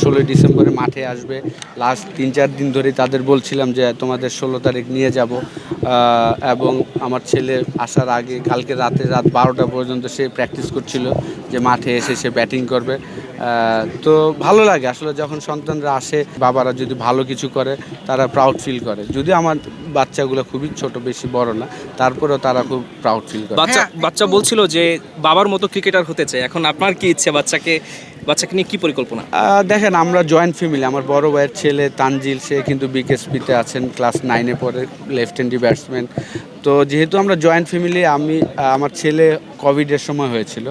16 ডিসেম্বরে মাঠে আসবে। লাস্ট 3-4 দিন ধরেই তাদের বলছিলাম যে তোমাদের 16 তারিখ নিয়ে যাব, এবং আমার ছেলে আসার আগে কালকে রাত 12টা পর্যন্ত সে প্র্যাকটিস করছিল যে মাঠে এসে সে ব্যাটিং করবে। তো ভালো লাগে আসলে যখন সন্তানরা আসে, বাবারা যদি ভালো কিছু করে তারা প্রাউড ফিল করে। যদি আমার বাচ্চাগুলো খুবই ছোট, বেশি বড় না, তারপরেও তারা খুব প্রাউড ফিল করে। বাচ্চা বলছিল যে বাবার মতো ক্রিকেটার হতে চায়, এখন আপনার কি ইচ্ছে, বাচ্চাকে নিয়ে কি পরিকল্পনা? দেখেন, আমরা জয়েন্ট ফ্যামিলি। আমার বড় ভাইয়ের ছেলে তানজিল, সে কিন্তু বিকেএসপিতে আছেন, ক্লাস 9-এ পড়ে, লেফট হ্যান্ডি ব্যাটসম্যান। তো যেহেতু আমরা জয়েন্ট ফ্যামিলি, আমার ছেলে কোভিডের সময় হয়েছিল,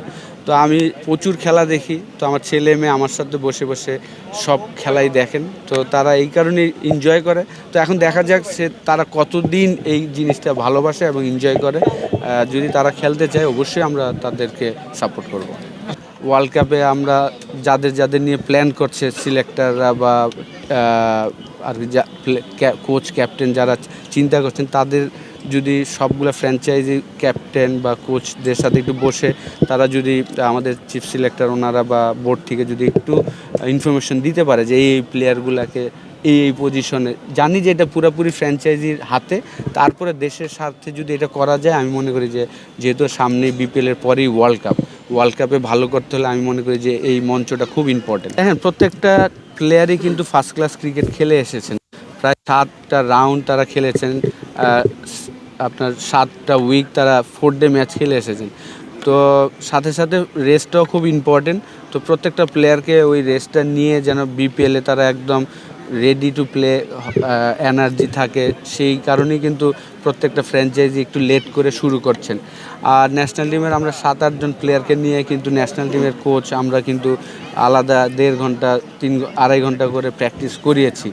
তো আমি প্রচুর খেলা দেখি। তো আমার ছেলে মেয়ে আমার সাথে বসে বসে সব খেলাই দেখেন, তো তারা এই কারণে এনজয় করে। তো এখন দেখা যাক তারা কতদিন এই জিনিসটা ভালোবাসে এবং এনজয় করে। যদি তারা খেলতে চায়, অবশ্যই আমরা তাদেরকে সাপোর্ট করব। ওয়ার্ল্ড কাপে আমরা যাদের নিয়ে প্ল্যান করছে সিলেক্টররা বা আর কোচ ক্যাপ্টেন যারা চিন্তা করছেন, তাদের যদি সবগুলো ফ্র্যাঞ্চাইজি ক্যাপ্টেন বা কোচদের সাথে একটু বসে তারা যদি আমাদের চিফ সিলেক্টর ওনারা বা বোর্ড থেকে যদি একটু ইনফরমেশন দিতে পারে যে এই প্লেয়ারগুলোকে এই পজিশনে, জানি যে এটা পুরোপুরি ফ্র্যাঞ্চাইজির হাতে, তারপরে দেশের স্বার্থে যদি এটা করা যায়, আমি মনে করি যে যেহেতু সামনে বিপিএলের পরেই ওয়ার্ল্ড কাপে ভালো করতে হলে আমি মনে করি যে এই মঞ্চটা খুব ইম্পর্টেন্ট। হ্যাঁ, প্রত্যেকটা প্লেয়ারই কিন্তু ফার্স্ট ক্লাস ক্রিকেট খেলে এসেছেন। প্রায় 7টা রাউন্ড তারা খেলেছেন, আপনার 7টা উইক তারা 4 ডে ম্যাচ খেলে এসেছেন। তো সাথে সাথে রেস্টটাও খুব ইম্পর্টেন্ট। তো প্রত্যেকটা প্লেয়ারকে ওই রেস্টটা নিয়ে যেন বিপিএলে তারা একদম রেডি টু প্লে এনার্জি থাকে, সেই কারণেই কিন্তু প্রত্যেকটা ফ্র্যাঞ্চাইজি একটু লেট করে শুরু করছেন। আর ন্যাশনাল টিমের আমরা 7-8 জন প্লেয়ারকে নিয়ে কিন্তু ন্যাশনাল টিমের কোচ আমরা কিন্তু আলাদা 1.5 ঘন্টা 2.5 ঘন্টা করে প্র্যাকটিস করিয়েছি।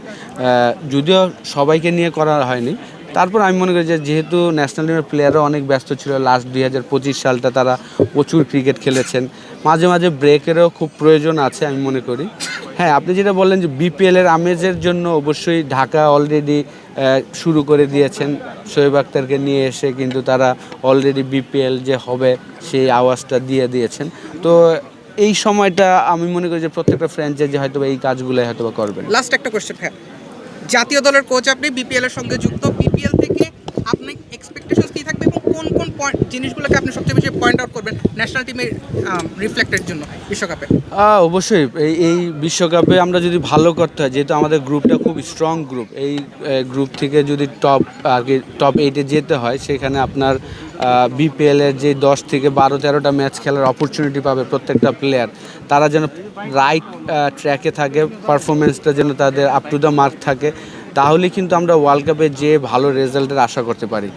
যদিও সবাইকে নিয়ে করা হয়নি, তারপর আমি মনে করি যে যেহেতু ন্যাশনাল টিমের প্লেয়াররা অনেক ব্যস্ত ছিল, লাস্ট 2025 সালটা তারা প্রচুর ক্রিকেট খেলেছেন, মাঝে মাঝে ব্রেকেরও খুব প্রয়োজন আছে আমি মনে করি। হ্যাঁ, আপনি যেটা বললেন যে বিপিএলের আমেজের জন্য অবশ্যই ঢাকা অলরেডি শুরু করে দিয়েছেন, শোয়েব আখতারকে নিয়ে এসে কিন্তু তারা অলরেডি বিপিএল যে হবে সেই আওয়াজটা দিয়ে দিয়েছেন। তো এই সময়টা আমি মনে করি যে প্রত্যেকটা ফ্র্যাঞ্চাইজি হয়তো এই কাজগুলোই হয়তো করবেন। লাস্ট একটা কোশ্চেন, হ্যাঁ, জাতীয় দলের কোচ আপনি, বিপিএল এর সঙ্গে যুক্ত, বিপিএল থেকে আপনার এক্সপেকটেশনস কি থাকবে এবং কোন কোন জিনিসগুলোকে আপনি সবচেয়ে বেশি পয়েন্ট আউট করবেন ন্যাশনাল টিমের রিফ্লেক্টের জন্য বিশ্বকাপে? অবশ্যই এই বিশ্বকাপে আমরা যদি ভালো করতে হয়, যেহেতু আমাদের গ্রুপটা খুব স্ট্রং গ্রুপ, এই গ্রুপ থেকে যদি টপ 8-এ যেতে হয়, সেখানে আপনার বিপিএলের যে 10 থেকে 12-13টা ম্যাচ খেলার অপরচুনিটি পাবে প্রত্যেকটা প্লেয়ার, তারা যেন রাইট ট্র্যাকে থাকে, পারফরমেন্সটা যেন তাদের আপ টু দ্য মার্ক থাকে, তাহলে কিন্তু আমরা ওয়ার্ল্ড কাপে যে ভালো রেজাল্টের আশা করতে পারি।